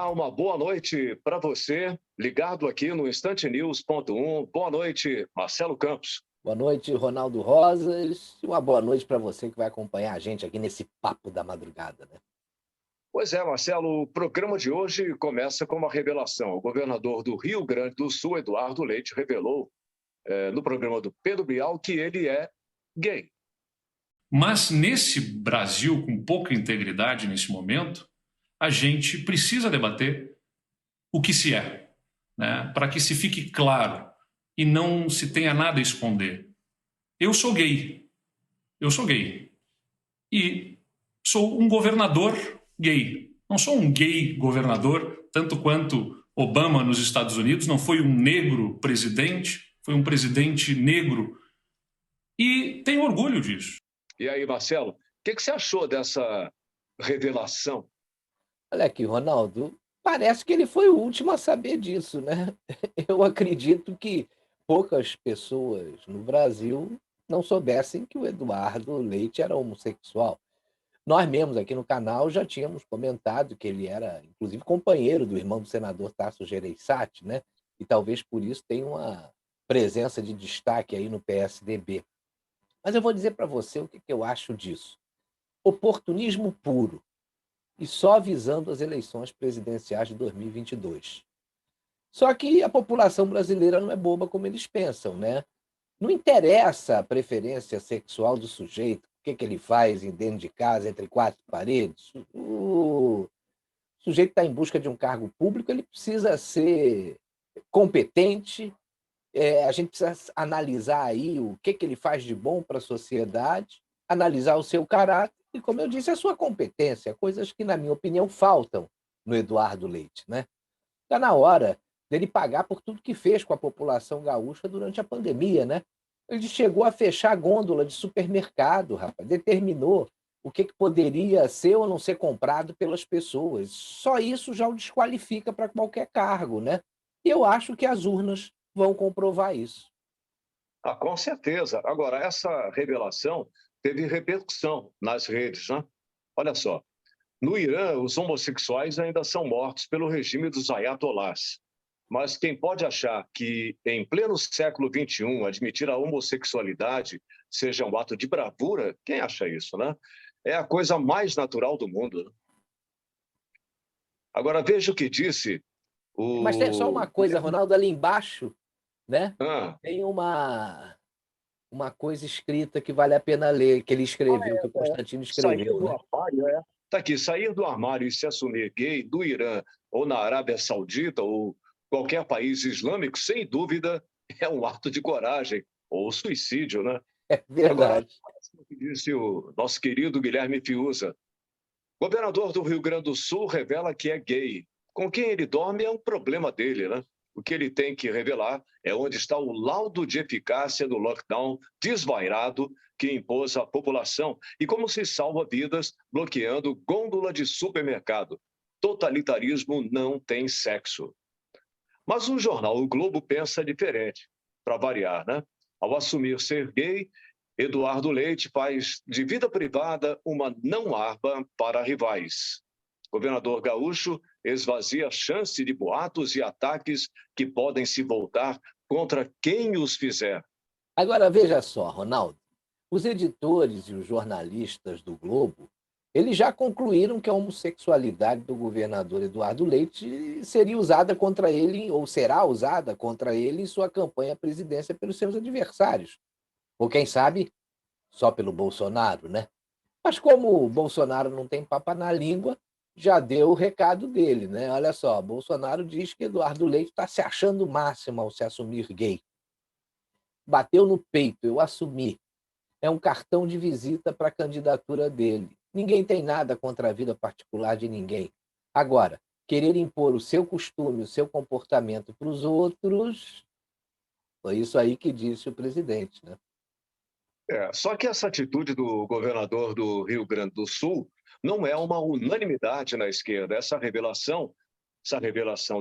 Olá, uma boa noite para você, ligado aqui no instantenews.1. Boa noite, Marcelo Campos. Boa noite, Ronaldo Rosas. E uma boa noite para você que vai acompanhar a gente aqui nesse papo da madrugada, né? Pois é, Marcelo, o programa de hoje começa com uma revelação. O governador do Rio Grande do Sul, Eduardo Leite, revelou no programa do Pedro Bial que ele é gay. Mas nesse Brasil com pouca integridade nesse momento, a gente precisa debater o que se é, né? Para que se fique claro e não se tenha nada a esconder. Eu sou gay. Eu sou gay. E sou um governador gay. Não sou um gay governador, tanto quanto Obama nos Estados Unidos não foi um negro presidente, foi um presidente negro. E tenho orgulho disso. E aí, Marcelo, o que você achou dessa revelação? Olha aqui, Ronaldo, parece que ele foi o último a saber disso, né? Eu acredito que poucas pessoas no Brasil não soubessem que o Eduardo Leite era homossexual. Nós mesmos aqui no canal já tínhamos comentado que ele era, inclusive, companheiro do irmão do senador Tasso Gereissati, né? E talvez por isso tenha uma presença de destaque aí no PSDB. Mas eu vou dizer para você o que eu acho disso. Oportunismo puro e só visando as eleições presidenciais de 2022. Só que a população brasileira não é boba como eles pensam, né? Não interessa a preferência sexual do sujeito, o que ele faz dentro de casa, entre quatro paredes. O sujeito está em busca de um cargo público, ele precisa ser competente, a gente precisa analisar aí o que ele faz de bom para a sociedade, analisar o seu caráter e, como eu disse, a sua competência, coisas que, na minha opinião, faltam no Eduardo Leite, né? Está na hora dele pagar por tudo que fez com a população gaúcha durante a pandemia, né? Ele chegou a fechar a gôndola de supermercado, rapaz, determinou o que poderia ser ou não ser comprado pelas pessoas. Só isso já o desqualifica para qualquer cargo, né? E eu acho que as urnas vão comprovar isso. Ah, com certeza. Agora, essa revelação teve repercussão nas redes, né? Olha só, no Irã, os homossexuais ainda são mortos pelo regime dos ayatollahs. Mas quem pode achar que, em pleno século XXI, admitir a homossexualidade seja um ato de bravura, quem acha isso, né? É a coisa mais natural do mundo, né? Agora, veja o que disse Mas tem só o... uma coisa, Ronaldo, ali embaixo, né? Ah, Tem uma coisa escrita que vale a pena ler, que ele escreveu, que o Constantino sair escreveu, do né? armário, é. Tá aqui, sair do armário e se assumir gay do Irã ou na Arábia Saudita ou qualquer país islâmico, sem dúvida, é um ato de coragem ou suicídio, né? É Agora, verdade. o que disse o nosso querido Guilherme Fiuza, governador do Rio Grande do Sul revela que é gay. Com quem ele dorme é um problema dele, né? O que ele tem que revelar é onde está o laudo de eficácia do lockdown desvairado que impôs à população e como se salva vidas bloqueando gôndola de supermercado. Totalitarismo não tem sexo. Mas o jornal O Globo pensa diferente, para variar, né? Ao assumir ser gay, Eduardo Leite faz de vida privada uma não-arma para rivais. Governador gaúcho esvazia a chance de boatos e ataques que podem se voltar contra quem os fizer. Agora veja só, Ronaldo, os editores e os jornalistas do Globo, eles já concluíram que a homossexualidade do governador Eduardo Leite seria usada contra ele, ou será usada contra ele em sua campanha à presidência pelos seus adversários. Ou quem sabe, só pelo Bolsonaro, né? Mas como o Bolsonaro não tem papa na língua, já deu o recado dele, né? Olha só, Bolsonaro diz que Eduardo Leite está se achando o máximo ao se assumir gay. Bateu no peito, eu assumi. É um cartão de visita para a candidatura dele. Ninguém tem nada contra a vida particular de ninguém. Agora, querer impor o seu costume, o seu comportamento para os outros, foi isso aí que disse o presidente, né? Só que essa atitude do governador do Rio Grande do Sul não é uma unanimidade na esquerda. Essa revelação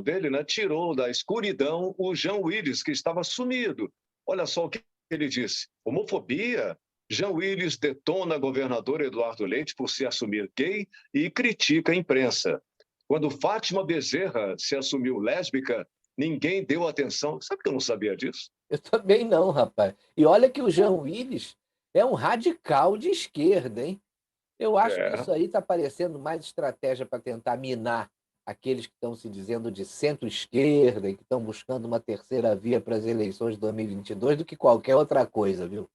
dele, né, tirou da escuridão o Jean Willis, que estava sumido. Olha só o que ele disse: homofobia. Jean Willis detona governador Eduardo Leite por se assumir gay e critica a imprensa. Quando Fátima Bezerra se assumiu lésbica, ninguém deu atenção. Sabe que eu não sabia disso? Eu também não, rapaz. E olha que o Jean Willis é um radical de esquerda, hein? Eu acho que É, isso aí está parecendo mais estratégia para tentar minar aqueles que estão se dizendo de centro-esquerda e que estão buscando uma terceira via para as eleições de 2022 do que qualquer outra coisa, viu?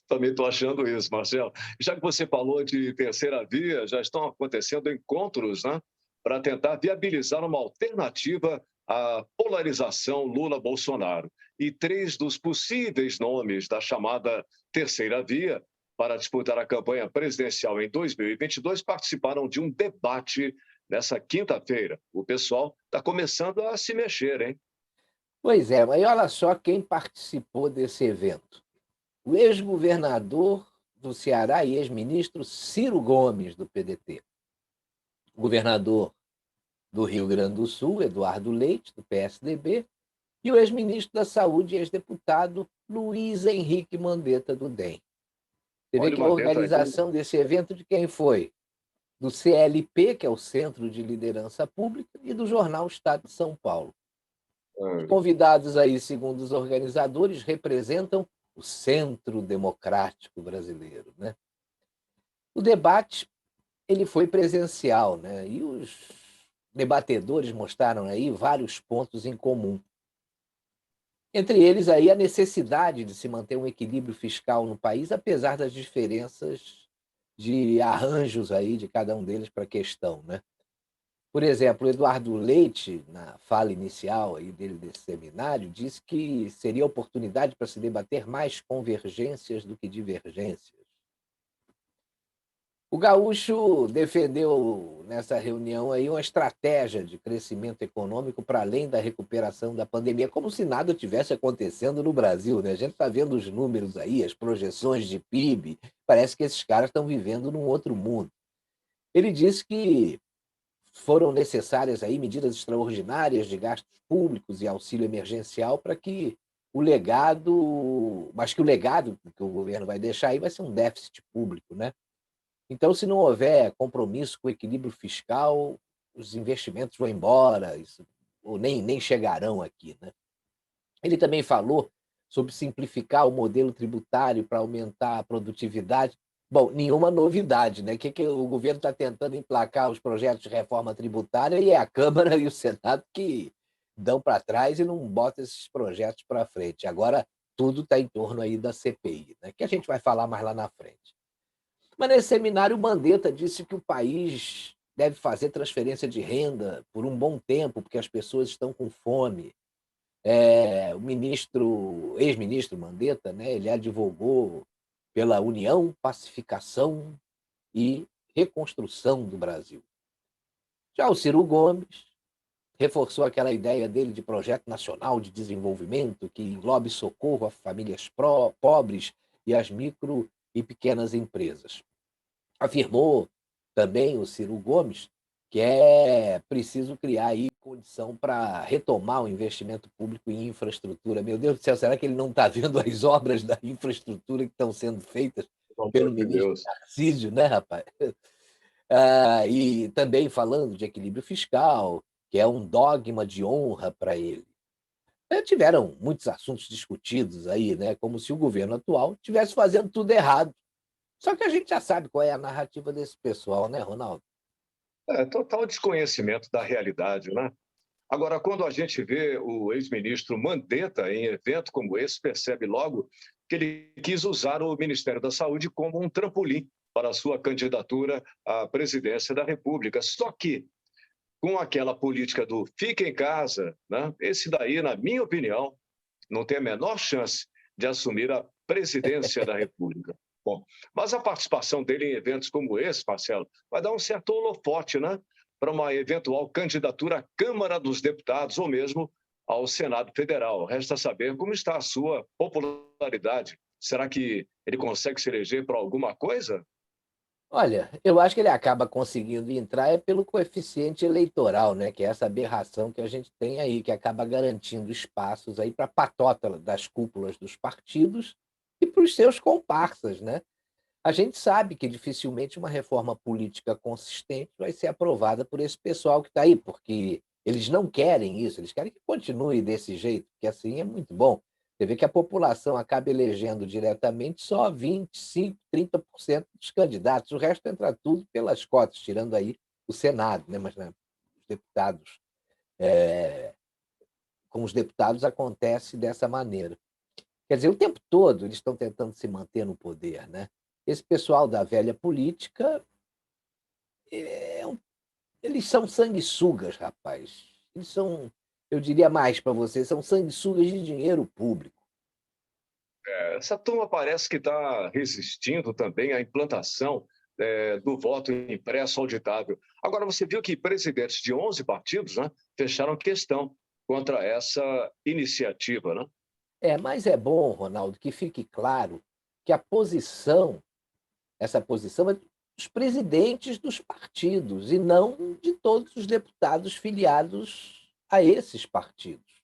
também estou achando isso, Marcelo. Já que você falou de terceira via, já estão acontecendo encontros, né, para tentar viabilizar uma alternativa à polarização Lula-Bolsonaro. E três dos possíveis nomes da chamada terceira via para disputar a campanha presidencial em 2022 participaram de um debate nessa quinta-feira. O pessoal está começando a se mexer, hein? Pois é, mas olha só quem participou desse evento. O ex-governador do Ceará e ex-ministro Ciro Gomes, do PDT. O governador do Rio Grande do Sul, Eduardo Leite, do PSDB, e o ex-ministro da Saúde e ex-deputado Luiz Henrique Mandetta, do DEM. Você vê Olha que o a Mandetta aí. organização desse evento de quem foi? Do CLP, que é o Centro de Liderança Pública, e do jornal Estado de São Paulo. Os convidados aí, segundo os organizadores, representam o centro democrático brasileiro, né? O debate ele foi presencial, né? E os debatedores mostraram aí vários pontos em comum. Entre eles aí a necessidade de se manter um equilíbrio fiscal no país, apesar das diferenças de arranjos aí de cada um deles para a questão, né? Por exemplo, o Eduardo Leite, na fala inicial aí dele desse seminário, disse que seria oportunidade para se debater mais convergências do que divergências. O Gaúcho defendeu nessa reunião aí uma estratégia de crescimento econômico para além da recuperação da pandemia, como se nada tivesse acontecendo no Brasil, né? A gente está vendo os números aí, as projeções de PIB, parece que esses caras estão vivendo num outro mundo. Ele disse que foram necessárias aí medidas extraordinárias de gastos públicos e auxílio emergencial para que o legado, mas que o legado que o governo vai deixar aí vai ser um déficit público, né? Então, se não houver compromisso com o equilíbrio fiscal, os investimentos vão embora, isso, ou nem chegarão aqui, né? Ele também falou sobre simplificar o modelo tributário para aumentar a produtividade. Bom, nenhuma novidade, né? Que o governo está tentando emplacar os projetos de reforma tributária e é a Câmara e o Senado que dão para trás e não botam esses projetos para frente. Agora, tudo está em torno aí da CPI, né? Que a gente vai falar mais lá na frente. Mas nesse seminário, o Mandetta disse que o país deve fazer transferência de renda por um bom tempo, porque as pessoas estão com fome. O ex-ministro Mandetta, né, ele advogou pela união, pacificação e reconstrução do Brasil. Já o Ciro Gomes reforçou aquela ideia dele de projeto nacional de desenvolvimento que englobe socorro a famílias pobres e às micro e pequenas empresas. Afirmou também o Ciro Gomes que é preciso criar aí condição para retomar o investimento público em infraestrutura. Meu Deus do céu, será que ele não está vendo as obras da infraestrutura que estão sendo feitas Pelo pelo amor de ministro Deus. Tarcísio, né, rapaz? E também falando de equilíbrio fiscal, que é um dogma de honra para ele. Tiveram muitos assuntos discutidos aí, né, como se o governo atual estivesse fazendo tudo errado. Só que a gente já sabe qual é a narrativa desse pessoal, né, Ronaldo? É total desconhecimento da realidade, né? Agora, quando a gente vê o ex-ministro Mandetta em evento como esse, percebe logo que ele quis usar o Ministério da Saúde como um trampolim para a sua candidatura à presidência da República. Só que, com aquela política do fica em casa, né, esse daí, na minha opinião, não tem a menor chance de assumir a presidência da República. Bom, mas a participação dele em eventos como esse, Marcelo, vai dar um certo holofote, né, para uma eventual candidatura à Câmara dos Deputados ou mesmo ao Senado Federal. Resta saber como está a sua popularidade. Será que ele consegue se eleger para alguma coisa? Olha, eu acho que ele acaba conseguindo entrar pelo coeficiente eleitoral, né? Que é essa aberração que a gente tem aí, que acaba garantindo espaços aí para a patota das cúpulas dos partidos e para os seus comparsas, né? A gente sabe que dificilmente uma reforma política consistente vai ser aprovada por esse pessoal que está aí, porque eles não querem isso, eles querem que continue desse jeito, que assim é muito bom. Você vê que a população acaba elegendo diretamente só 25, 30% dos candidatos, o resto entra tudo pelas cotas, tirando aí o Senado, né? Mas né, os deputados, com os deputados acontece dessa maneira. Quer dizer, o tempo todo eles estão tentando se manter no poder, né? Esse pessoal da velha política, é eles são sanguessugas, rapaz. Eles são, eu diria mais para você, são sanguessugas de dinheiro público. Essa turma parece que está resistindo também à implantação do voto impresso auditável. Agora, você viu que presidentes de 11 partidos, né, fecharam questão contra essa iniciativa, né? Mas é bom, Ronaldo, que fique claro que essa posição é dos presidentes dos partidos e não de todos os deputados filiados a esses partidos.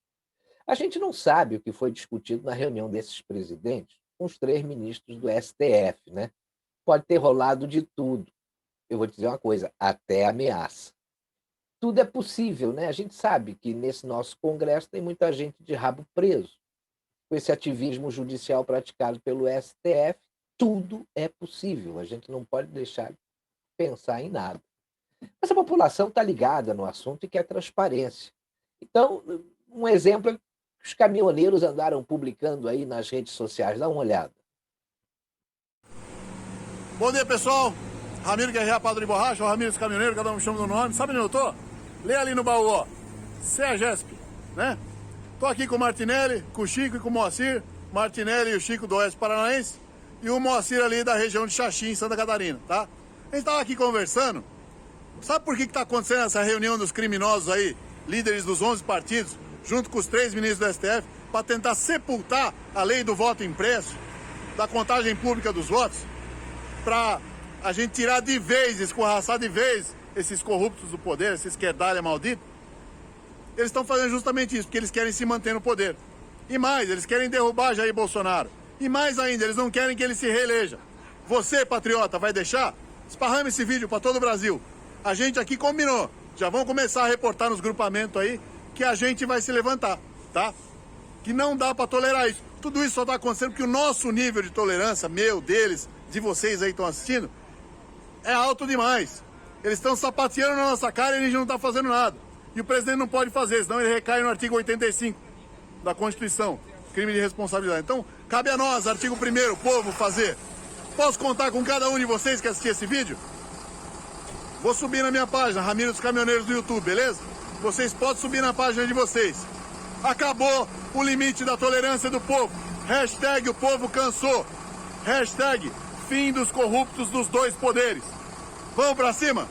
A gente não sabe o que foi discutido na reunião desses presidentes com os 3 ministros do STF, né? Pode ter rolado de tudo. Eu vou te dizer uma coisa, até ameaça. Tudo é possível, né? A gente sabe que nesse nosso Congresso tem muita gente de rabo preso. Com esse ativismo judicial praticado pelo STF, tudo é possível. A gente não pode deixar de pensar em nada. Mas a população está ligada no assunto e quer transparência. Então, um exemplo é que os caminhoneiros andaram publicando aí nas redes sociais. Dá uma olhada. Bom dia, pessoal. Ramiro Guerreiro, Padre de Borracha, o Ramiro Caminhoneiro, cada um me chama do nome. Sabe onde eu tô? Lê ali no baú, ó. CEAGESP, né? Tô aqui com o Martinelli, com o Chico e com o Moacir. Martinelli e o Chico do Oeste Paranaense. E o Moacir ali da região de Xaxim, Santa Catarina, tá? A gente tava aqui conversando. Sabe por que tá acontecendo essa reunião dos criminosos aí, líderes dos 11 partidos, junto com os 3 ministros do STF, para tentar sepultar a lei do voto impresso, da contagem pública dos votos, para a gente tirar de vez, escorraçar de vez esses corruptos do poder, essa esquerdalha maldita? Eles estão fazendo justamente isso, porque eles querem se manter no poder. E mais, eles querem derrubar Jair Bolsonaro. E mais ainda, eles não querem que ele se reeleja. Você, patriota, vai deixar? Esparrama esse vídeo para todo o Brasil. A gente aqui combinou. Já vão começar a reportar nos grupamentos aí que a gente vai se levantar, tá? Que não dá para tolerar isso. Tudo isso só tá acontecendo porque o nosso nível de tolerância, meu, deles, de vocês aí que estão assistindo, é alto demais. Eles estão sapateando na nossa cara e a gente não tá fazendo nada. E o presidente não pode fazer, senão ele recai no artigo 85 da Constituição, crime de responsabilidade. Então, cabe a nós, artigo 1º, povo, fazer. Posso contar com cada um de vocês que assistir esse vídeo? Vou subir na minha página, Ramiro dos Caminhoneiros do YouTube, beleza? Vocês podem subir na página de vocês. Acabou o limite da tolerância do povo. Hashtag o povo cansou. Hashtag fim dos corruptos dos 2 poderes. Vamos pra cima?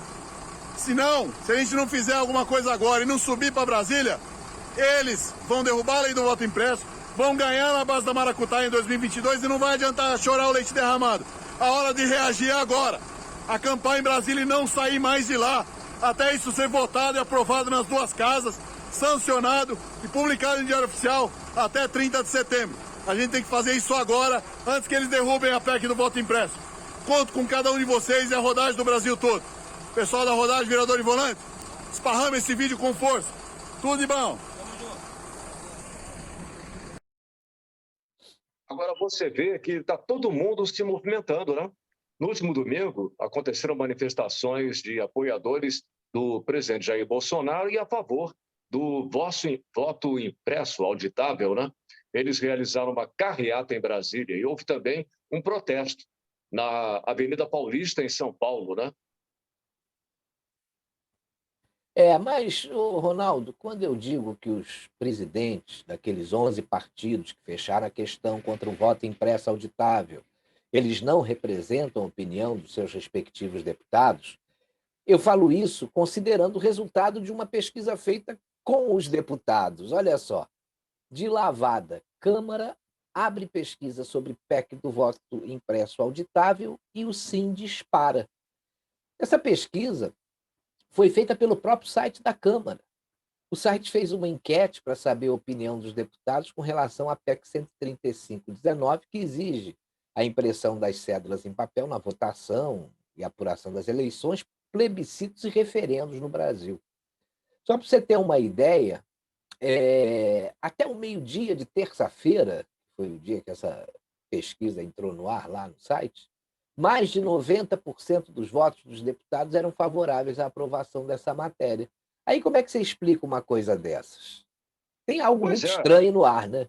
Se a gente não fizer alguma coisa agora e não subir para Brasília, eles vão derrubar a lei do voto impresso, vão ganhar na base da maracutaia em 2022 e não vai adiantar chorar o leite derramado. A hora de reagir é agora. Acampar em Brasília e não sair mais de lá, até isso ser votado e aprovado nas 2 casas, sancionado e publicado em Diário Oficial até 30 de setembro. A gente tem que fazer isso agora, antes que eles derrubem a PEC do voto impresso. Conto com cada um de vocês e a rodagem do Brasil todo. Pessoal da rodagem, virador de volante, esparrama esse vídeo com força. Tudo de bom. Agora você vê que está todo mundo se movimentando, né? No último domingo, aconteceram manifestações de apoiadores do presidente Jair Bolsonaro e a favor do voto impresso auditável, né? Eles realizaram uma carreata em Brasília e houve também um protesto na Avenida Paulista, em São Paulo, né? Mas, Ronaldo, quando eu digo que os presidentes daqueles 11 partidos que fecharam a questão contra o voto impresso auditável, eles não representam a opinião dos seus respectivos deputados, eu falo isso considerando o resultado de uma pesquisa feita com os deputados. Olha só, de lavada, Câmara abre pesquisa sobre PEC do voto impresso auditável e o sim dispara. Essa pesquisa foi feita pelo próprio site da Câmara. O site fez uma enquete para saber a opinião dos deputados com relação à PEC 135/19, que exige a impressão das cédulas em papel na votação e apuração das eleições, plebiscitos e referendos no Brasil. Só para você ter uma ideia, até o meio-dia de terça-feira, foi o dia que essa pesquisa entrou no ar lá no site, mais de 90% dos votos dos deputados eram favoráveis à aprovação dessa matéria. Aí como é que você explica uma coisa dessas? Tem algo Pois muito é, estranho no ar, né?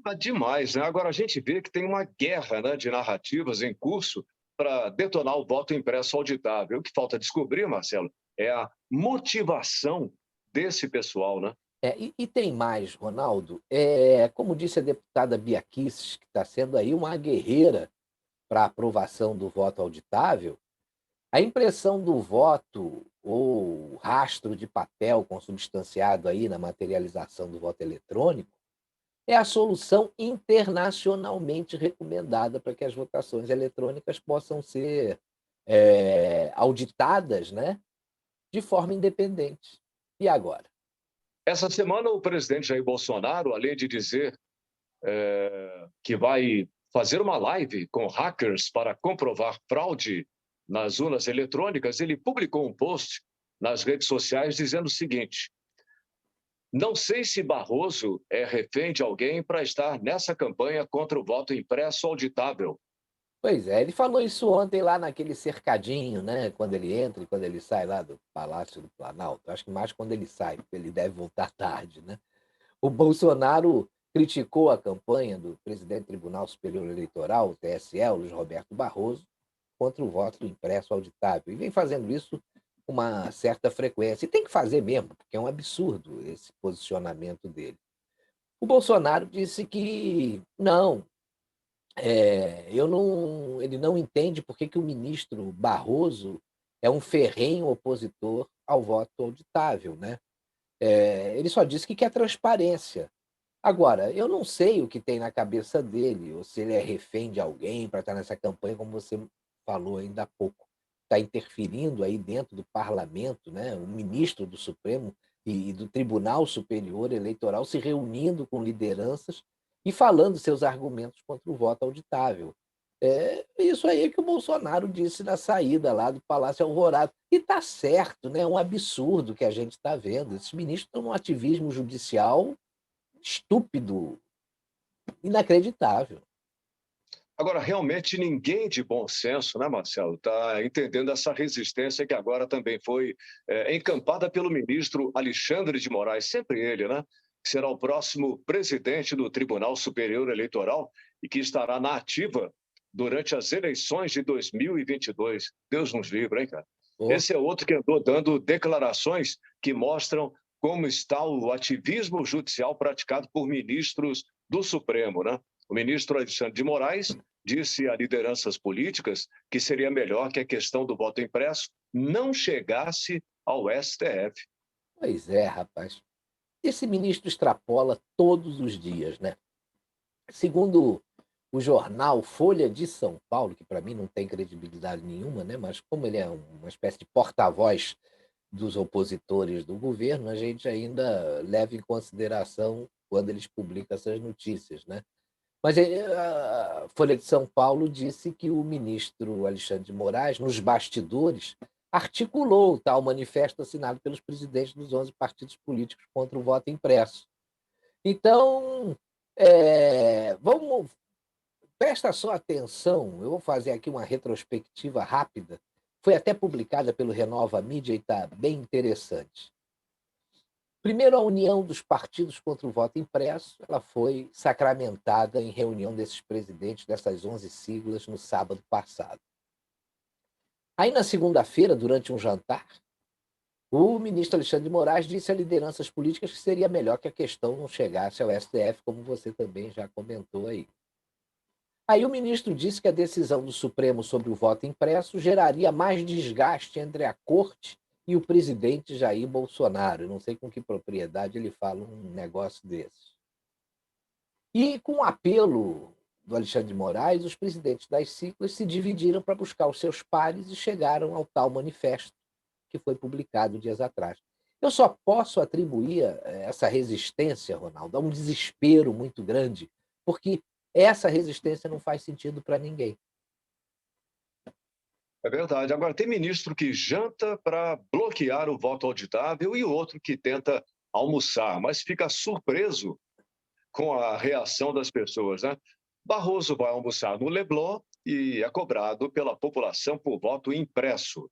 tá demais, né? Agora a gente vê que tem uma guerra, né, de narrativas em curso para detonar o voto impresso auditável. O que falta descobrir, Marcelo, é a motivação desse pessoal, né? E tem mais, Ronaldo. Como disse a deputada Bia Kicis, que está sendo aí uma guerreira para a aprovação do voto auditável, a impressão do voto ou rastro de papel consubstanciado aí na materialização do voto eletrônico é a solução internacionalmente recomendada para que as votações eletrônicas possam ser auditadas, né, de forma independente. E agora? Essa semana, o presidente Jair Bolsonaro, além de dizer que vai fazer uma live com hackers para comprovar fraude nas urnas eletrônicas, ele publicou um post nas redes sociais dizendo o seguinte: não sei se Barroso é refém de alguém para estar nessa campanha contra o voto impresso auditável. Pois é, ele falou isso ontem lá naquele cercadinho, né? Quando ele entra e quando ele sai lá do Palácio do Planalto. Acho que mais quando ele sai, porque ele deve voltar tarde, né? O Bolsonaro criticou a campanha do presidente do Tribunal Superior Eleitoral, o TSE, o Luiz Roberto Barroso, contra o voto impresso auditável. E vem fazendo isso com uma certa frequência. E tem que fazer mesmo, porque é um absurdo esse posicionamento dele. O Bolsonaro disse que não, ele não entende por que que o ministro Barroso é um ferrenho opositor ao voto auditável, né? Ele só disse que quer transparência. Agora, eu não sei o que tem na cabeça dele, ou se ele é refém de alguém para estar nessa campanha, como você falou ainda há pouco. Está interferindo aí dentro do parlamento, né? O ministro do Supremo e do Tribunal Superior Eleitoral se reunindo com lideranças e falando seus argumentos contra o voto auditável. É isso aí que o Bolsonaro disse na saída lá do Palácio Alvorada. E está certo, né? É um absurdo que a gente está vendo. Esses ministros estão num ativismo judicial estúpido, inacreditável. Agora, realmente ninguém de bom senso, né, Marcelo, está entendendo essa resistência que agora também foi encampada pelo ministro Alexandre de Moraes, sempre ele, né? Que será o próximo presidente do Tribunal Superior Eleitoral e que estará na ativa durante as eleições de 2022. Deus nos livre, hein, cara? Oh, Esse é outro que andou dando declarações que mostram como está o ativismo judicial praticado por ministros do Supremo, né? O ministro Alexandre de Moraes disse a lideranças políticas que seria melhor que a questão do voto impresso não chegasse ao STF. pois é, rapaz. Esse ministro extrapola todos os dias, né? Segundo o jornal Folha de São Paulo, que para mim não tem credibilidade nenhuma, né? Mas como ele é uma espécie de porta-voz dos opositores do governo, a gente ainda leva em consideração quando eles publicam essas notícias, né? Mas a Folha de São Paulo disse que o ministro Alexandre de Moraes, nos bastidores, articulou o tal manifesto assinado pelos presidentes dos 11 partidos políticos contra o voto impresso. Então, vamos, presta só atenção, eu vou fazer aqui uma retrospectiva rápida, foi até publicada pelo Renova Mídia e está bem interessante. Primeiro, a união dos partidos contra o voto impresso, ela foi sacramentada em reunião desses presidentes dessas 11 siglas no sábado passado. Aí, na segunda-feira, durante um jantar, o ministro Alexandre de Moraes disse a lideranças políticas que seria melhor que a questão não chegasse ao STF, como você também já comentou aí. Aí o ministro disse que a decisão do Supremo sobre o voto impresso geraria mais desgaste entre a corte e o presidente Jair Bolsonaro. Eu não sei com que propriedade ele fala um negócio desse. E com o apelo do Alexandre de Moraes, os presidentes das siglas se dividiram para buscar os seus pares e chegaram ao tal manifesto que foi publicado dias atrás. Eu só posso atribuir essa resistência, Ronaldo, a um desespero muito grande, porque essa resistência não faz sentido para ninguém. É verdade. Agora, tem ministro que janta para bloquear o voto auditável e outro que tenta almoçar, mas fica surpreso com a reação das pessoas, né? Barroso vai almoçar no Leblon e é cobrado pela população por voto impresso.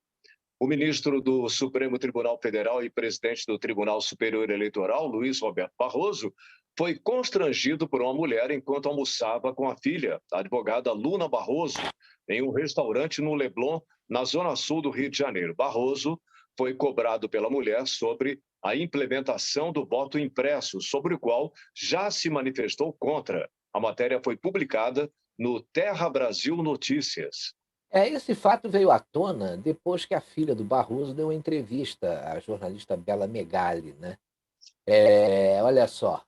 O ministro do Supremo Tribunal Federal e presidente do Tribunal Superior Eleitoral, Luiz Roberto Barroso, foi constrangido por uma mulher enquanto almoçava com a filha, a advogada Luna Barroso, em um restaurante no Leblon, na zona sul do Rio de Janeiro. Barroso foi cobrado pela mulher sobre a implementação do voto impresso, sobre o qual já se manifestou contra. A matéria foi publicada no Terra Brasil Notícias. Esse fato veio à tona depois que a filha do Barroso deu uma entrevista à jornalista Bela Megali, né? Olha só,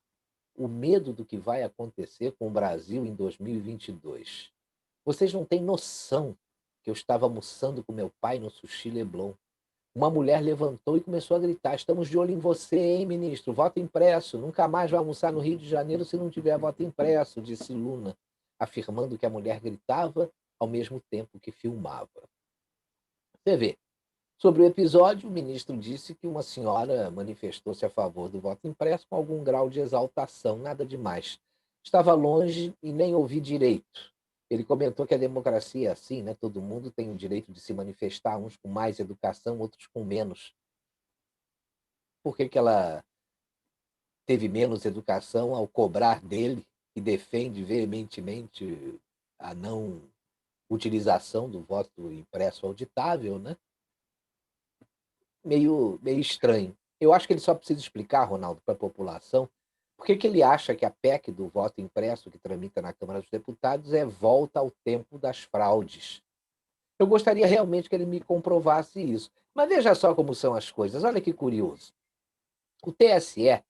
o medo do que vai acontecer com o Brasil em 2022. Vocês não têm noção que eu estava almoçando com meu pai no Sushi Leblon. Uma mulher levantou e começou a gritar: estamos de olho em você, hein, ministro? Voto impresso. Nunca mais vai almoçar no Rio de Janeiro se não tiver voto impresso, disse Luna, afirmando que a mulher gritava ao mesmo tempo que filmava. Você vê, sobre o episódio, o ministro disse que uma senhora manifestou-se a favor do voto impresso com algum grau de exaltação, nada demais. Estava longe e nem ouvi direito. Ele comentou que a democracia é assim, né? Todo mundo tem o direito de se manifestar, uns com mais educação, outros com menos. Por que ela teve menos educação ao cobrar dele, que defende veementemente a não utilização do voto impresso auditável, né? Meio estranho. Eu acho que ele só precisa explicar, Ronaldo, para a população, por que ele acha que a PEC do voto impresso que tramita na Câmara dos Deputados é volta ao tempo das fraudes. Eu gostaria realmente que ele me comprovasse isso. Mas veja só como são as coisas. Olha que curioso. O TSE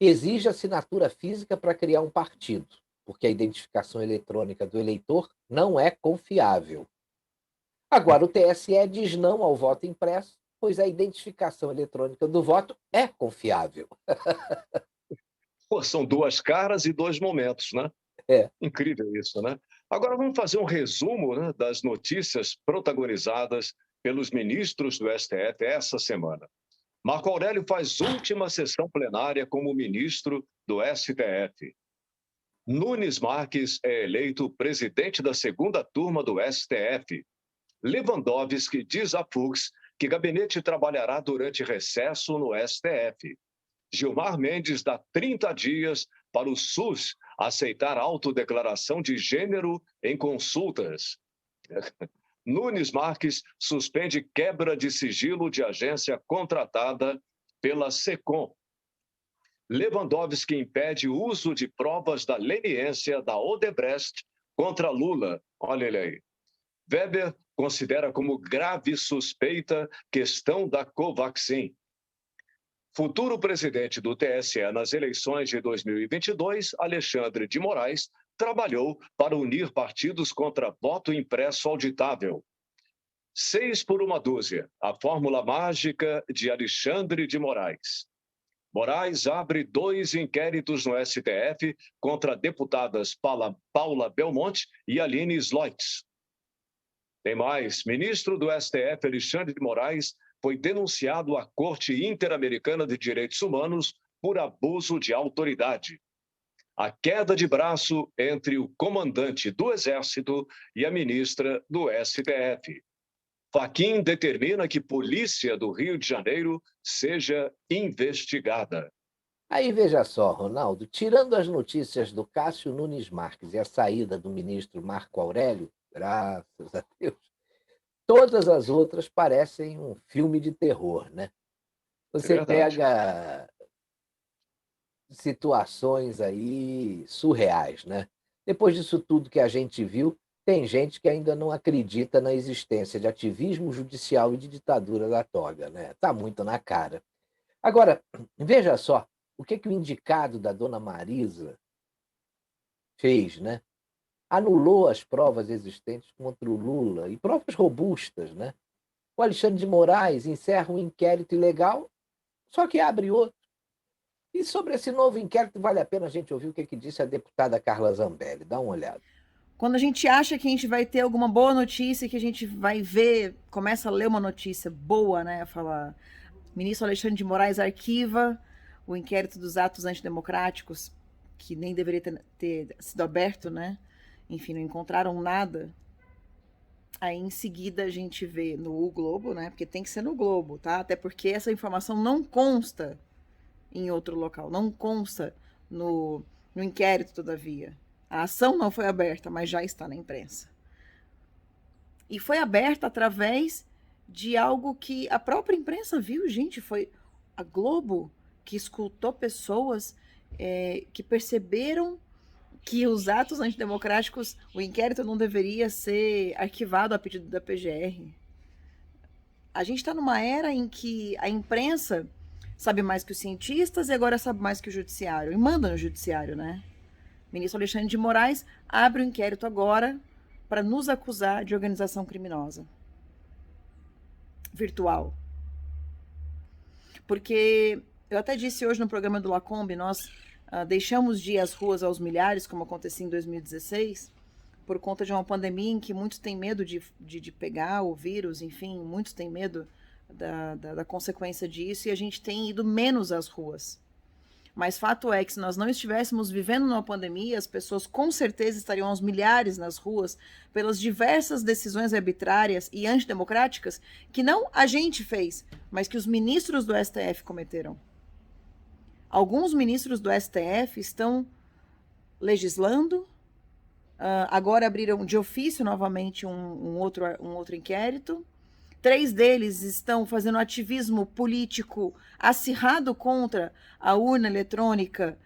exige assinatura física para criar um partido, porque a identificação eletrônica do eleitor não é confiável. Agora, o TSE diz não ao voto impresso, pois a identificação eletrônica do voto é confiável. Pô, são duas caras e dois momentos, né? É. Incrível isso, né? Agora vamos fazer um resumo, né, das notícias protagonizadas pelos ministros do STF essa semana. Marco Aurélio faz última sessão plenária como ministro do STF. Nunes Marques é eleito presidente da segunda turma do STF. Lewandowski diz a Fux que gabinete trabalhará durante recesso no STF. Gilmar Mendes dá 30 dias para o SUS aceitar autodeclaração de gênero em consultas. Nunes Marques suspende quebra de sigilo de agência contratada pela SECOM. Lewandowski impede o uso de provas da leniência da Odebrecht contra Lula. Olha ele aí. Weber considera como grave suspeita questão da Covaxin. Futuro presidente do TSE nas eleições de 2022, Alexandre de Moraes, trabalhou para unir partidos contra voto impresso auditável. 6 por 1 dúzia, a fórmula mágica de Alexandre de Moraes. Moraes abre 2 inquéritos no STF contra deputadas Paula Belmonte e Aline Sloitz. Tem mais. Ministro do STF, Alexandre de Moraes, foi denunciado à Corte Interamericana de Direitos Humanos por abuso de autoridade. A queda de braço entre o comandante do Exército e a ministra do STF. Fachin determina que polícia do Rio de Janeiro seja investigada. Aí veja só, Ronaldo, tirando as notícias do Cássio Nunes Marques e a saída do ministro Marco Aurélio, graças a Deus, todas as outras parecem um filme de terror, né? Você verdade. pega situações aí surreais, né? Depois disso tudo que a gente viu, tem gente que ainda não acredita na existência de ativismo judicial e de ditadura da toga, né? Tá muito na cara. Agora, veja só, o que o indicado da dona Marisa fez, né? Anulou as provas existentes contra o Lula, e provas robustas, né? O Alexandre de Moraes encerra um inquérito ilegal, só que abre outro. E sobre esse novo inquérito, vale a pena a gente ouvir o que disse a deputada Carla Zambelli. Dá uma olhada. Quando a gente acha que a gente vai ter alguma boa notícia, que a gente vai ver, começa a ler uma notícia boa, né? Falar, ministro Alexandre de Moraes arquiva o inquérito dos atos antidemocráticos, que nem deveria ter sido aberto, né? Enfim, não encontraram nada. Aí, em seguida, a gente vê no O Globo, né? Porque tem que ser no Globo, tá? Até porque essa informação não consta em outro local, não consta no inquérito, todavia. A ação não foi aberta, mas já está na imprensa. E foi aberta através de algo que a própria imprensa viu, gente. Foi a Globo que escutou pessoas que perceberam que os atos antidemocráticos, o inquérito não deveria ser arquivado a pedido da PGR. A gente está numa era em que a imprensa sabe mais que os cientistas e agora sabe mais que o judiciário. E manda no judiciário, né? O ministro Alexandre de Moraes abre o inquérito agora para nos acusar de organização criminosa virtual. Porque eu até disse hoje no programa do Lacombe, nós deixamos de ir às ruas aos milhares, como acontecia em 2016, por conta de uma pandemia em que muitos têm medo de pegar o vírus, enfim, muitos têm medo da consequência disso, e a gente tem ido menos às ruas. Mas fato é que se nós não estivéssemos vivendo numa pandemia, as pessoas com certeza estariam aos milhares nas ruas pelas diversas decisões arbitrárias e antidemocráticas que não a gente fez, mas que os ministros do STF cometeram. Alguns ministros do STF estão legislando, agora abriram de ofício novamente um outro inquérito. 3 deles estão fazendo ativismo político acirrado contra a urna eletrônica,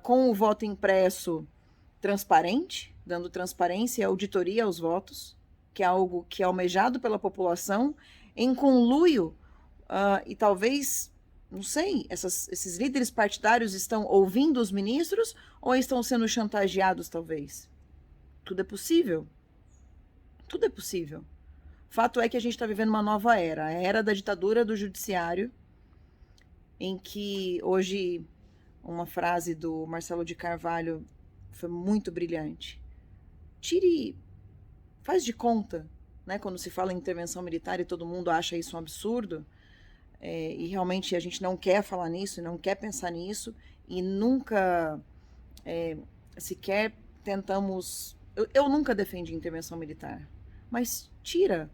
com o voto impresso transparente, dando transparência e auditoria aos votos, que é algo que é almejado pela população, em conluio, e talvez, não sei, esses líderes partidários estão ouvindo os ministros ou estão sendo chantageados, talvez? Tudo é possível. Tudo é possível. Fato é que a gente está vivendo uma nova era, a era da ditadura do judiciário, em que hoje uma frase do Marcelo de Carvalho foi muito brilhante. Faz de conta, né, quando se fala em intervenção militar e todo mundo acha isso um absurdo, e realmente a gente não quer falar nisso, não quer pensar nisso, e nunca sequer tentamos... Eu nunca defendi intervenção militar, mas tira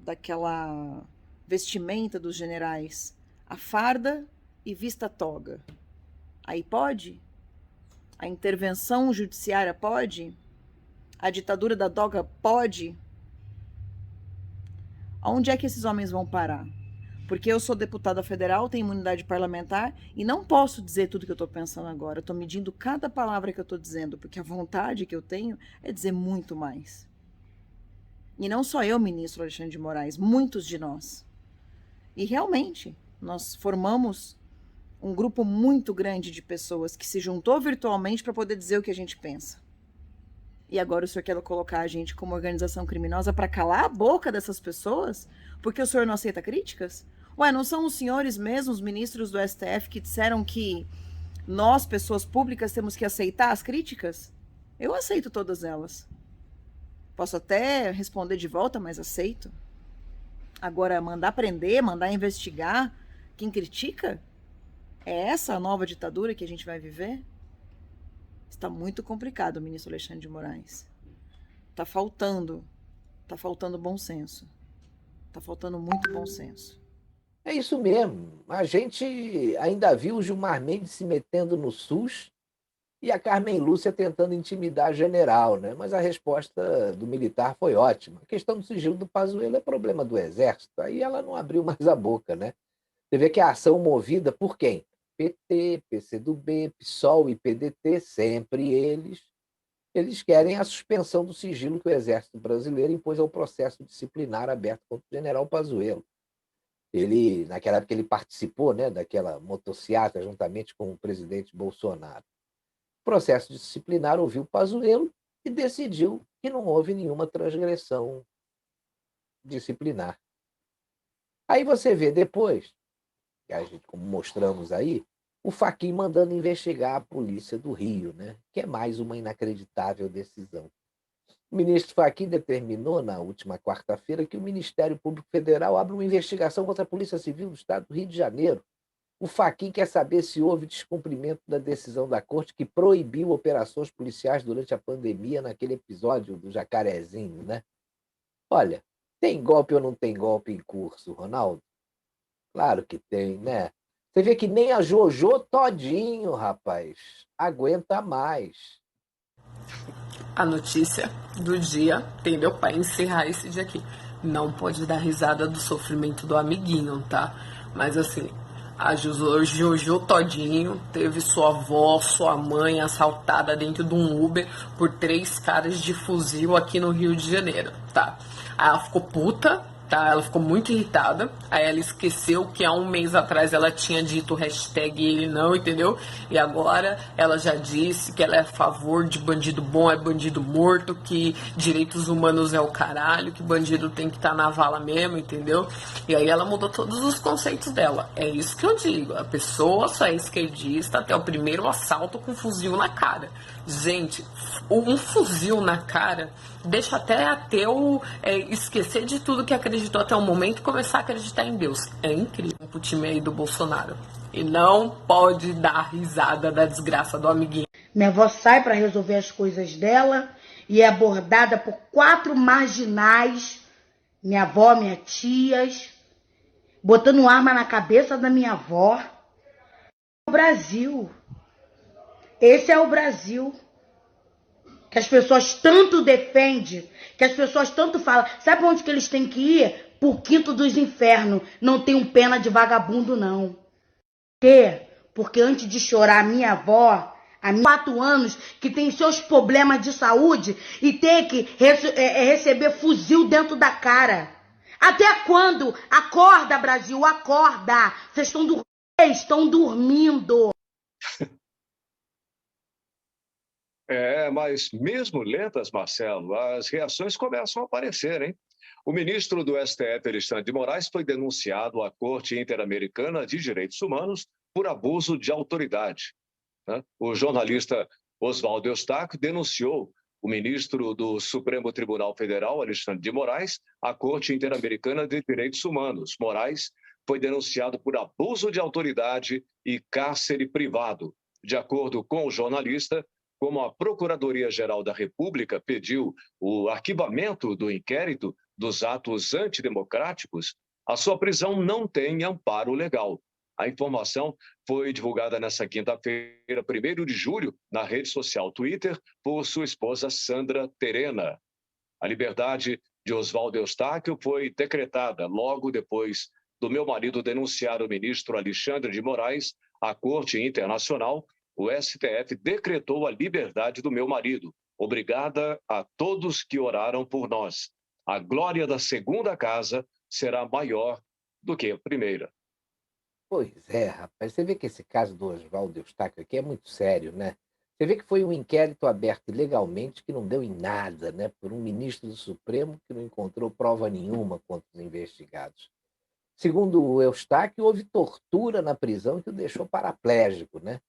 daquela vestimenta dos generais a farda e vista a toga. Aí pode? A intervenção judiciária pode? A ditadura da toga pode? Aonde é que esses homens vão parar? Porque eu sou deputada federal, tenho imunidade parlamentar e não posso dizer tudo que eu estou pensando agora. Eu estou medindo cada palavra que eu estou dizendo, porque a vontade que eu tenho é dizer muito mais. E não só eu, ministro Alexandre de Moraes, muitos de nós. E realmente, nós formamos um grupo muito grande de pessoas que se juntou virtualmente para poder dizer o que a gente pensa. E agora o senhor quer colocar a gente como organização criminosa para calar a boca dessas pessoas? Porque o senhor não aceita críticas? Ué, não são os senhores mesmos, os ministros do STF, que disseram que nós, pessoas públicas, temos que aceitar as críticas? Eu aceito todas elas. Posso até responder de volta, mas aceito. Agora, mandar prender, mandar investigar quem critica? É essa a nova ditadura que a gente vai viver? Está muito complicado, ministro Alexandre de Moraes. Está faltando bom senso. Está faltando muito bom senso. É isso mesmo. A gente ainda viu o Gilmar Mendes se metendo no SUS e a Carmen Lúcia tentando intimidar a general, né? Mas a resposta do militar foi ótima. A questão do sigilo do Pazuello é problema do Exército. Aí ela não abriu mais a boca, né? Você vê que a ação movida por quem? PT, PCdoB, PSOL e PDT, sempre eles querem a suspensão do sigilo que o Exército Brasileiro impôs ao processo disciplinar aberto contra o general Pazuello. Naquela época, ele participou, né, daquela motociata juntamente com o presidente Bolsonaro. O processo disciplinar ouviu Pazuello e decidiu que não houve nenhuma transgressão disciplinar. Aí você vê depois, como mostramos aí, o Fachin mandando investigar a polícia do Rio, né? Que é mais uma inacreditável decisão. O ministro Fachin determinou na última quarta-feira que o Ministério Público Federal abra uma investigação contra a Polícia Civil do Estado do Rio de Janeiro. O Fachin quer saber se houve descumprimento da decisão da corte que proibiu operações policiais durante a pandemia naquele episódio do Jacarezinho, né? Olha, tem golpe ou não tem golpe em curso, Ronaldo? Claro que tem, né? Você vê que nem a Jojo todinho, rapaz, aguenta mais. A notícia do dia, entendeu? Para encerrar esse dia aqui. Não pode dar risada do sofrimento do amiguinho, tá? Mas assim, a Jojo Todinho teve sua avó, sua mãe assaltada dentro de um Uber por 3 caras de fuzil aqui no Rio de Janeiro, tá? Aí ela ficou puta, tá? Ela ficou muito irritada. Aí ela esqueceu que há um mês atrás ela tinha dito hashtag ele não, entendeu? E agora ela já disse que ela é a favor de bandido bom é bandido morto, que direitos humanos é o caralho, que bandido tem que estar na vala mesmo, entendeu? E aí ela mudou todos os conceitos dela. É isso que eu digo. A pessoa só é esquerdista até o primeiro assalto com fuzil na cara. Gente, um fuzil na cara deixa até ateu esquecer de tudo que acreditou até o momento e começar a acreditar em Deus. É incrível o time aí do Bolsonaro. E não pode dar risada da desgraça do amiguinho. Minha avó sai para resolver as coisas dela e é abordada por 4 marginais, minha avó, minhas tias, botando arma na cabeça da minha avó. O Brasil. Esse é o Brasil que as pessoas tanto defendem, que as pessoas tanto falam. Sabe onde que eles têm que ir? Por quinto dos infernos. Não tenho pena de vagabundo, não. Por quê? Porque antes de chorar a minha avó, há 4 anos, que tem seus problemas de saúde e tem que receber fuzil dentro da cara. Até quando? Acorda, Brasil, acorda. Vocês estão dormindo. Mas mesmo lentas, Marcelo, as reações começam a aparecer, hein? O ministro do STF, Alexandre de Moraes, foi denunciado à Corte Interamericana de Direitos Humanos por abuso de autoridade, né? O jornalista Oswaldo Eustáquio denunciou o ministro do Supremo Tribunal Federal, Alexandre de Moraes, à Corte Interamericana de Direitos Humanos. Moraes foi denunciado por abuso de autoridade e cárcere privado. De acordo com o jornalista, como a Procuradoria-Geral da República pediu o arquivamento do inquérito dos atos antidemocráticos, a sua prisão não tem amparo legal. A informação foi divulgada nesta quinta-feira, 1º de julho, na rede social Twitter, por sua esposa Sandra Terena. A liberdade de Oswaldo Eustáquio foi decretada logo depois do meu marido denunciar o ministro Alexandre de Moraes à Corte Internacional. O STF decretou a liberdade do meu marido. Obrigada a todos que oraram por nós. A glória da segunda casa será maior do que a primeira. Pois é, rapaz. Você vê que esse caso do Oswaldo Eustáquio aqui é muito sério, né? Você vê que foi um inquérito aberto legalmente que não deu em nada, né? Por um ministro do Supremo que não encontrou prova nenhuma contra os investigados. Segundo o Eustáquio, houve tortura na prisão que o deixou paraplégico, né?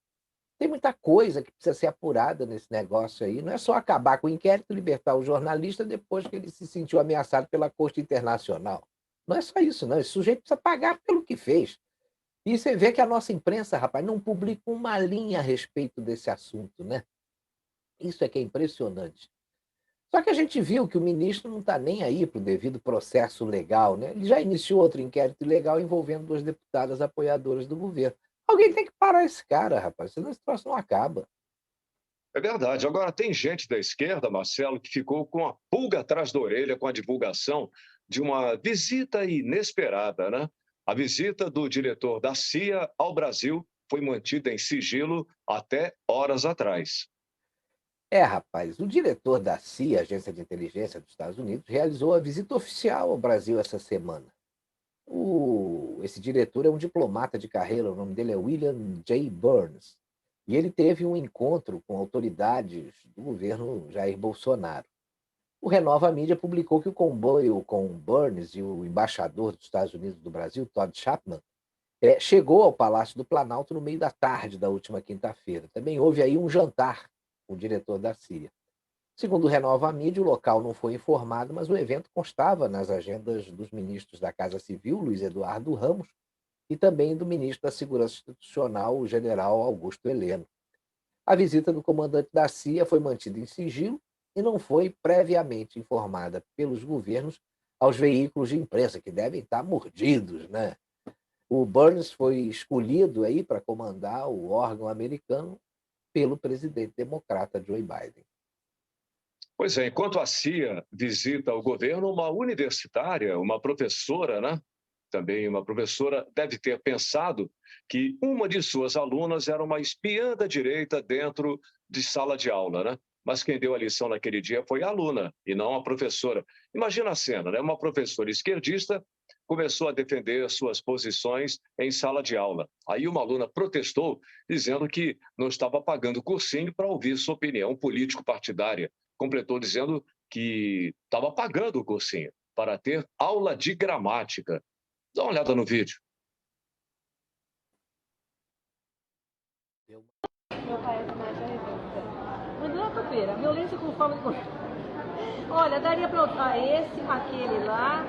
Tem muita coisa que precisa ser apurada nesse negócio aí. Não é só acabar com o inquérito e libertar o jornalista depois que ele se sentiu ameaçado pela Corte Internacional. Não é só isso, não. Esse sujeito precisa pagar pelo que fez. E você vê que a nossa imprensa, rapaz, não publica uma linha a respeito desse assunto, né? Isso é que é impressionante. Só que a gente viu que o ministro não está nem aí para o devido processo legal, né? Ele já iniciou outro inquérito ilegal envolvendo 2 deputadas apoiadoras do governo. Alguém tem que parar esse cara, rapaz, senão esse troço não acaba. É verdade. Agora, tem gente da esquerda, Marcelo, que ficou com a pulga atrás da orelha com a divulgação de uma visita inesperada, né? A visita do diretor da CIA ao Brasil foi mantida em sigilo até horas atrás. Rapaz, o diretor da CIA, Agência de Inteligência dos Estados Unidos, realizou a visita oficial ao Brasil essa semana. Esse diretor é um diplomata de carreira, o nome dele é William J. Burns, e ele teve um encontro com autoridades do governo Jair Bolsonaro. O Renova Mídia publicou que o comboio com Burns e o embaixador dos Estados Unidos do Brasil, Todd Chapman, chegou ao Palácio do Planalto no meio da tarde da última quinta-feira. Também houve aí um jantar com o diretor da CIA. Segundo renova a mídia, o local não foi informado, mas o evento constava nas agendas dos ministros da Casa Civil, Luiz Eduardo Ramos, e também do ministro da Segurança Institucional, o general Augusto Heleno. A visita do comandante da CIA foi mantida em sigilo e não foi previamente informada pelos governos aos veículos de imprensa, que devem estar mordidos, né? O Burns foi escolhido aí para comandar o órgão americano pelo presidente democrata Joe Biden. Pois é, enquanto a CIA visita o governo, uma universitária, uma professora, né? Também uma professora deve ter pensado que uma de suas alunas era uma espiã da direita dentro de sala de aula, né? Mas quem deu a lição naquele dia foi a aluna e não a professora. Imagina a cena, né? Uma professora esquerdista começou a defender suas posições em sala de aula. Aí uma aluna protestou, dizendo que não estava pagando cursinho para ouvir sua opinião político-partidária. Completou dizendo que estava pagando o cursinho para ter aula de gramática. Dá uma olhada no vídeo. Meu pai é mais Mandou uma topeira, violência com forma de... Olha, daria para usar esse, aquele lá.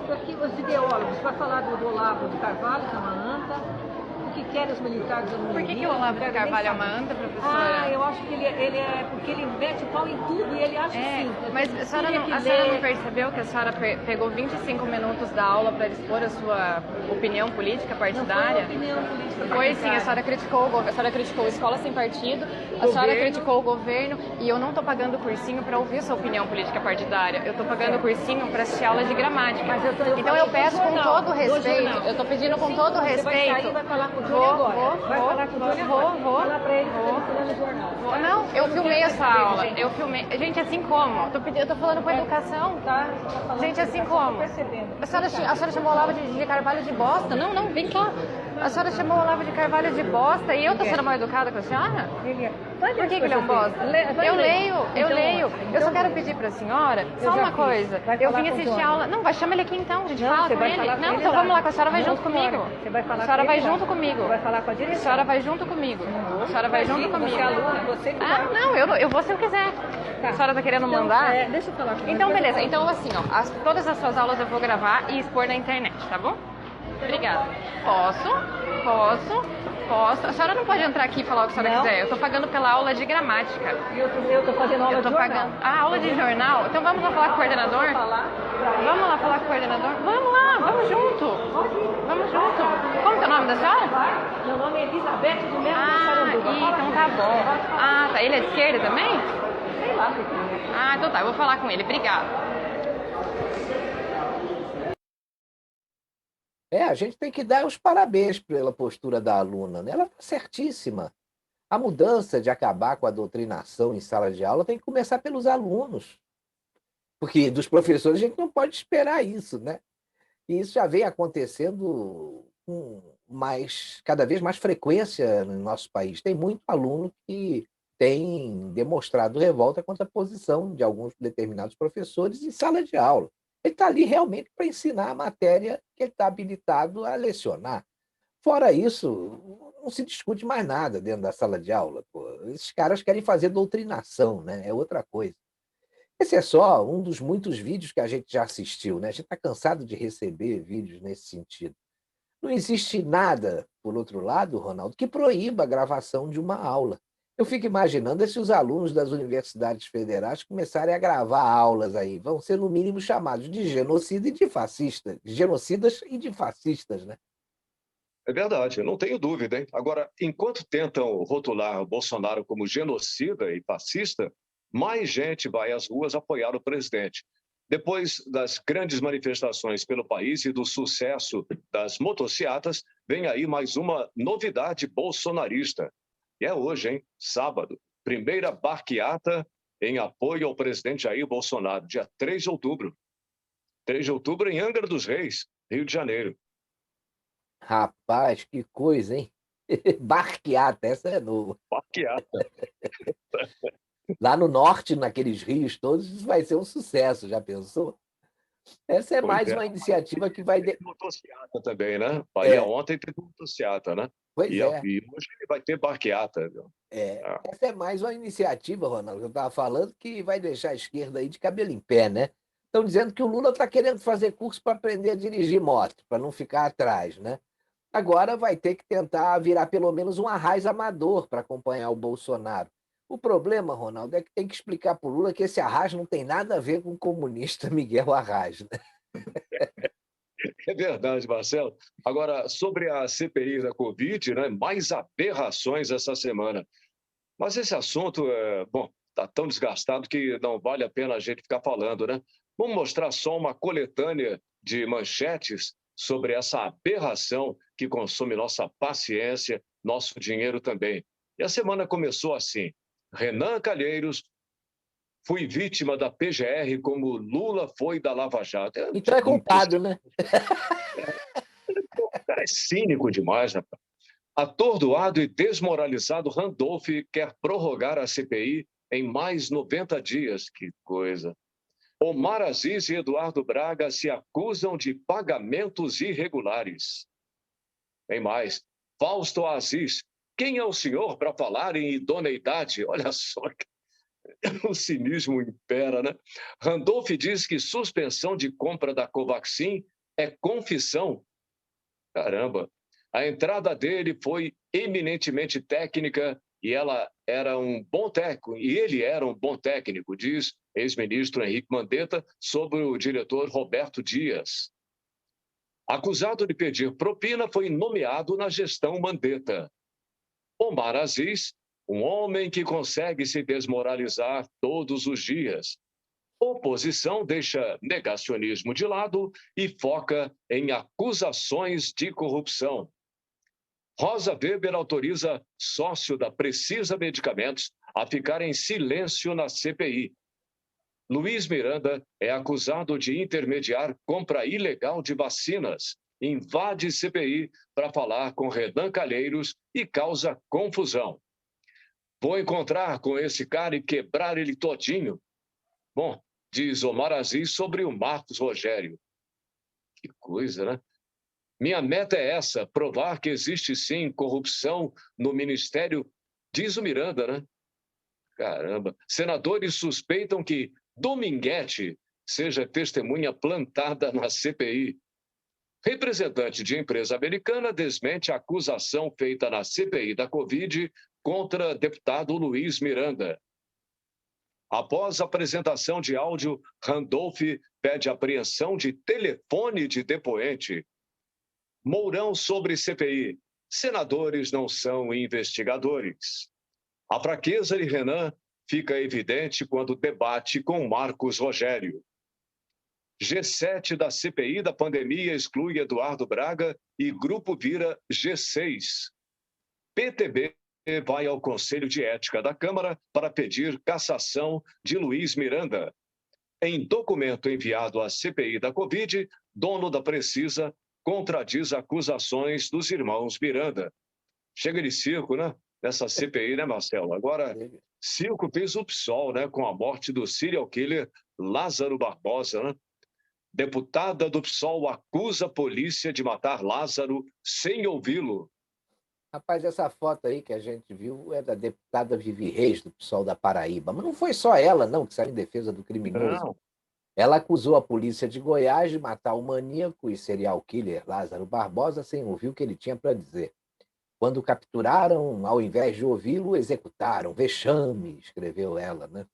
Isso aqui, os ideólogos, vai falar do Olavo de Carvalho, que é uma anta. O que querem os militares do mundo. Por que o Olavo de Carvalho é uma anta, professora? Eu acho que ele é porque ele mete o pau em tudo e ele acha sim. Mas a senhora não percebeu que a senhora pegou 25 minutos da aula para expor a sua opinião política partidária? Não foi opinião política partidária. Foi sim, a senhora criticou o governo, a senhora criticou a escola sem partido, a senhora criticou o governo e eu não estou pagando cursinho para ouvir sua opinião política partidária. Eu estou pagando cursinho para assistir aula de gramática. Então eu peço com todo respeito, eu estou pedindo com todo respeito. Vai falar com o Júlio agora. Vai falar com o Júlio agora. Vou. Falar pra ele que ele está no jornal. Não, eu filmei essa aula. Eu filmei. Gente, assim como? Eu tô falando com educação. Tá? Gente, assim como? A senhora chamou o Olavo de Carvalho de bosta? Não, vem cá. A senhora chamou o Olavo de Carvalho de bosta e eu tô sendo mal educada com a senhora? Por que ele é um bosta? Eu leio. Eu só quero pedir pra senhora só uma coisa. Eu vim assistir a aula. Não, chama ele aqui então, a gente fala com ele. Não, então vamos lá, a senhora vai junto comigo. A senhora vai junto comigo. Vai falar com a direção. A senhora vai junto comigo. A senhora vai junto comigo. Você é aluna, você que vai. Não, eu vou se eu quiser. A senhora tá querendo mandar? Deixa eu falar com você. Então, beleza. Então, assim, ó, todas as suas aulas eu vou gravar e expor na internet, tá bom? Obrigada. Posso. A senhora não pode entrar aqui e falar o que a senhora quiser. Eu tô pagando pela aula de gramática. Eu tô fazendo aula de jornal. Aula de jornal? Então vamos lá falar com o coordenador? Vamos lá falar com o coordenador? Vamos lá, vamos junto. Como que é o nome da senhora? Meu nome é Elizabeth de Mello. Então tá bom. Tá. Ele é de esquerda também? Sei lá. Então tá, eu vou falar com ele. Obrigada. A gente tem que dar os parabéns pela postura da aluna, né? Ela está certíssima. A mudança de acabar com a doutrinação em sala de aula tem que começar pelos alunos. Porque dos professores a gente não pode esperar isso, né? E isso já vem acontecendo com cada vez mais frequência no nosso país. Tem muito aluno que tem demonstrado revolta contra a posição de alguns determinados professores em sala de aula. Ele está ali realmente para ensinar a matéria que ele está habilitado a lecionar. Fora isso, não se discute mais nada dentro da sala de aula. Pô. Esses caras querem fazer doutrinação, né? É outra coisa. Esse é só um dos muitos vídeos que a gente já assistiu, né? A gente está cansado de receber vídeos nesse sentido. Não existe nada, por outro lado, Ronaldo, que proíba a gravação de uma aula. Eu fico imaginando se os alunos das universidades federais começarem a gravar aulas aí. Vão ser, no mínimo, chamados de genocida e de fascista. Genocidas e de fascistas, né? É verdade, eu não tenho dúvida, hein? Agora, enquanto tentam rotular o Bolsonaro como genocida e fascista, mais gente vai às ruas apoiar o presidente. Depois das grandes manifestações pelo país e do sucesso das motociatas, vem aí mais uma novidade bolsonarista. E é hoje, hein? Sábado, primeira barqueata em apoio ao presidente Jair Bolsonaro, dia 3 de outubro. 3 de outubro em Angra dos Reis, Rio de Janeiro. Rapaz, que coisa, hein? Barqueata, essa é nova. Barqueata. Lá no norte, naqueles rios todos, isso vai ser um sucesso, já pensou? Essa é Pois mais é. uma iniciativa que vai... Teve motociata também, né? Bahia ontem teve motociata, né? Pois E, é. e hoje vai ter barqueata. Viu? Ah, Essa é mais uma iniciativa, Ronaldo, que eu estava falando, que vai deixar a esquerda aí de cabelo em pé, né? Estão dizendo que o Lula está querendo fazer curso para aprender a dirigir moto, para não ficar atrás, né? Agora vai ter que tentar virar pelo menos um Arraiz amador para acompanhar o Bolsonaro. O problema, Ronaldo, é que tem que explicar para o Lula que esse Arraiz não tem nada a ver com o comunista Miguel Arraes, né? é verdade, Marcelo. Agora, sobre a CPI da Covid, né? Mais aberrações essa semana. Mas esse assunto, bom, está tão desgastado que não vale a pena a gente ficar falando, né? Vamos mostrar só uma coletânea de manchetes sobre essa aberração que consome nossa paciência, nosso dinheiro também. E a semana começou assim. Renan Calheiros, fui vítima da PGR como Lula foi da Lava Jato. Então é culpado, né? O cara é cínico demais, rapaz. Atordoado e desmoralizado, Randolph quer prorrogar a CPI em mais 90 dias. Que coisa. Omar Aziz e Eduardo Braga se acusam de pagamentos irregulares. Tem mais. Fausto Aziz. Quem é o senhor para falar em idoneidade? Olha só, o cinismo impera, né? Randolph diz que suspensão de compra da Covaxin é confissão. Caramba. A entrada dele foi eminentemente técnica e ela era um bom técnico, e ele era um bom técnico, diz ex-ministro Henrique Mandetta sobre o diretor Roberto Dias. Acusado de pedir propina, foi nomeado na gestão Mandetta. Omar Aziz, um homem que consegue se desmoralizar todos os dias. Oposição deixa negacionismo de lado e foca em acusações de corrupção. Rosa Weber autoriza sócio da Precisa Medicamentos a ficar em silêncio na CPI. Luiz Miranda é acusado de intermediar compra ilegal de vacinas, invade CPI para falar com Renan Calheiros e causa confusão. Vou encontrar com esse cara e quebrar ele todinho. Bom, diz Omar Aziz sobre o Marcos Rogério. Que coisa, né? Minha meta é essa, provar que existe sim corrupção no Ministério, diz o Miranda, né? Caramba. Senadores suspeitam que Dominguete seja testemunha plantada na CPI. Representante de empresa americana desmente a acusação feita na CPI da Covid contra deputado Luiz Miranda. Após a apresentação de áudio, Randolph pede apreensão de telefone de depoente. Mourão sobre CPI. Senadores não são investigadores. A fraqueza de Renan fica evidente quando debate com Marcos Rogério. G7 da CPI da pandemia exclui Eduardo Braga e grupo vira G6. PTB vai ao Conselho de Ética da Câmara para pedir cassação de Luiz Miranda. Em documento enviado à CPI da Covid, dono da Precisa contradiz acusações dos irmãos Miranda. Chega de circo, né? Nessa CPI, né, Marcelo? Agora, circo fez o PSOL, né? Com a morte do serial killer Lázaro Barbosa, né? Deputada do PSOL acusa a polícia de matar Lázaro sem ouvi-lo. Rapaz, essa foto aí que a gente viu é da deputada Vivi Reis, do PSOL da Paraíba. Mas não foi só ela, não, que saiu em defesa do criminoso. Não. Ela acusou a polícia de Goiás de matar o maníaco e serial killer Lázaro Barbosa sem ouvir o que ele tinha para dizer. Quando capturaram, ao invés de ouvi-lo, executaram. Vexame, escreveu ela, né?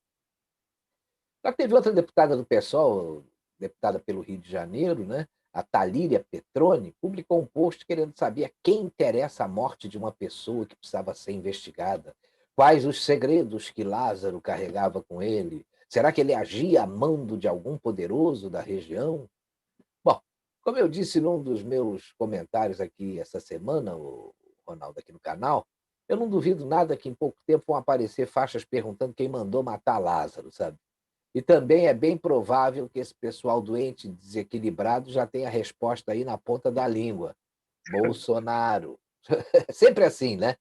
Só que teve outra deputada do PSOL, deputada pelo Rio de Janeiro, né? A Talíria Petroni, publicou um post querendo saber a quem interessa a morte de uma pessoa que precisava ser investigada. Quais os segredos que Lázaro carregava com ele? Será que ele agia a mando de algum poderoso da região? Bom, como eu disse num dos meus comentários aqui essa semana, o Ronaldo, aqui no canal, eu não duvido nada que em pouco tempo vão aparecer faixas perguntando quem mandou matar Lázaro, sabe? E também é bem provável que esse pessoal doente e desequilibrado já tenha a resposta aí na ponta da língua. Bolsonaro. Sempre assim, né?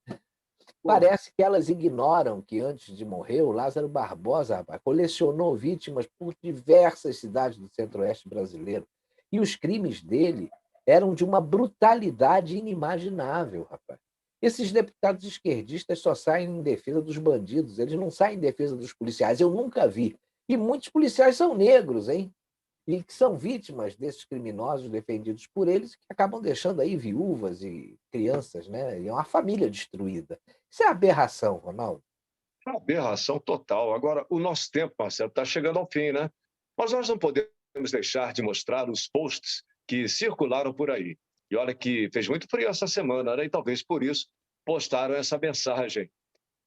Parece que elas ignoram que antes de morrer, o Lázaro Barbosa, rapaz, colecionou vítimas por diversas cidades do centro-oeste brasileiro. E os crimes dele eram de uma brutalidade inimaginável, rapaz. Esses deputados esquerdistas só saem em defesa dos bandidos, eles não saem em defesa dos policiais. Eu nunca vi. E muitos policiais são negros, hein? E que são vítimas desses criminosos defendidos por eles, que acabam deixando aí viúvas e crianças, né? E é uma família destruída. Isso é aberração, Ronaldo. É uma aberração total. Agora, o nosso tempo, Marcelo, está chegando ao fim, né? Mas nós não podemos deixar de mostrar os posts que circularam por aí. E olha que fez muito frio essa semana, né? E talvez por isso postaram essa mensagem.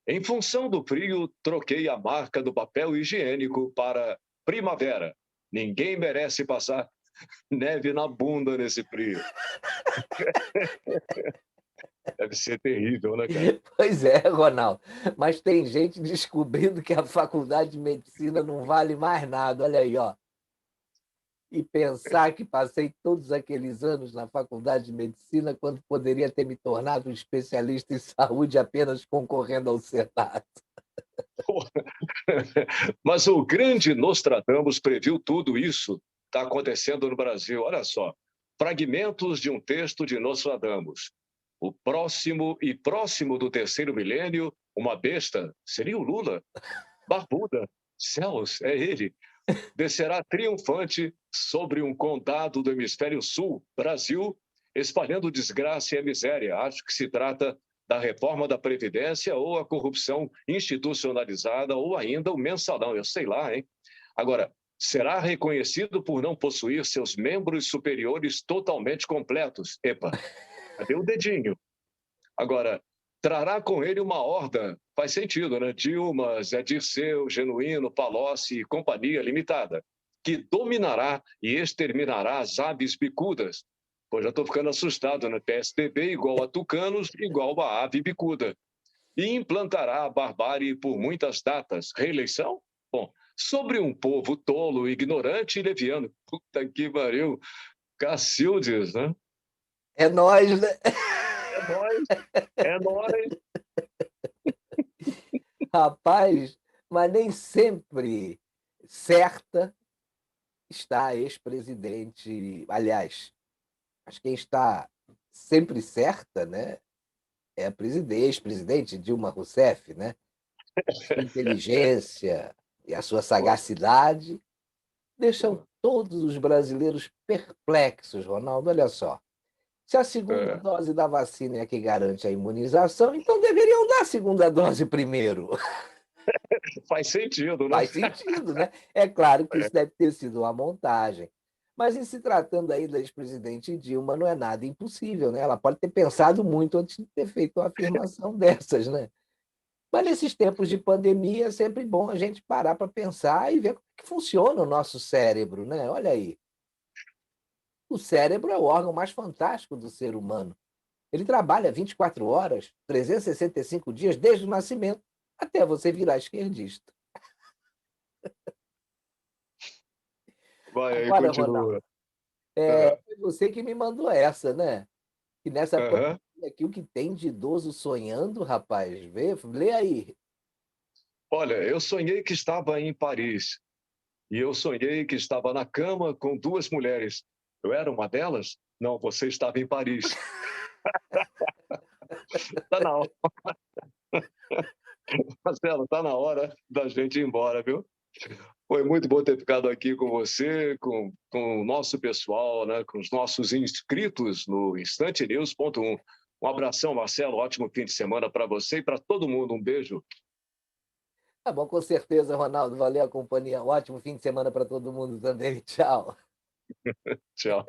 Em função do frio, troquei a marca do papel higiênico para primavera. Ninguém merece passar neve na bunda nesse frio. Deve ser terrível, né, cara? Pois é, Ronaldo. Mas tem gente descobrindo que a faculdade de medicina não vale mais nada. Olha aí, ó. E pensar que passei todos aqueles anos na faculdade de medicina quando poderia ter me tornado um especialista em saúde apenas concorrendo ao Senado. Mas o grande Nostradamus previu tudo isso. Está acontecendo no Brasil. Olha só. Fragmentos de um texto de Nostradamus. O próximo do terceiro milênio, uma besta, seria o Lula. Barbuda, céus, é ele. Descerá triunfante sobre um condado do hemisfério sul, Brasil, espalhando desgraça e miséria. Acho que se trata da reforma da Previdência ou a corrupção institucionalizada ou ainda o mensalão, eu sei lá, hein? Agora, será reconhecido por não possuir seus membros superiores totalmente completos. Epa, cadê o dedinho? Agora, trará com ele uma horda, faz sentido, né? Dilma, Zé Dirceu, Genuíno, Palocci e Companhia Limitada, que dominará e exterminará as aves bicudas. Pô, já estou ficando assustado, né? PSDB igual a tucanos, igual a ave bicuda. E implantará a barbárie por muitas datas. Reeleição? Bom, sobre um povo tolo, ignorante e leviano. Puta que pariu. Cacildes, né? É nós, né? É nóis. É nóis. Rapaz, mas nem sempre certa está a ex-presidente. Aliás, acho que quem está sempre certa, né, é a ex-presidente Dilma Rousseff, né? Sua inteligência e a sua sagacidade deixam todos os brasileiros perplexos, Ronaldo. Olha só. Se a segunda dose da vacina é a que garante a imunização, então deveriam dar a segunda dose primeiro. Faz sentido, né? Faz sentido, né? É claro que isso deve ter sido uma montagem. Mas em se tratando aí da ex-presidente Dilma, não é nada impossível, né? Ela pode ter pensado muito antes de ter feito uma afirmação dessas, né? Mas nesses tempos de pandemia é sempre bom a gente parar para pensar e ver como é que funciona o nosso cérebro, né? Olha aí. O cérebro é o órgão mais fantástico do ser humano. Ele trabalha 24 horas, 365 dias, desde o nascimento, até você virar esquerdista. Vai aí, Agora, continua. Ronaldo, foi você que me mandou essa, né? Que nessa pandemia aqui, o que tem de idoso sonhando, rapaz, lê aí. Olha, eu sonhei que estava em Paris. E eu sonhei que estava na cama com duas mulheres. Eu era uma delas? Não, você estava em Paris. Tá na hora. Marcelo, tá na hora da gente ir embora, viu? Foi muito bom ter ficado aqui com você, com o nosso pessoal, né, com os nossos inscritos no instantenews.1. Um abração, Marcelo. Ótimo fim de semana para você e para todo mundo. Um beijo. Tá bom, com certeza, Ronaldo. Valeu a companhia. Um ótimo fim de semana para todo mundo também. Tchau. Tchau.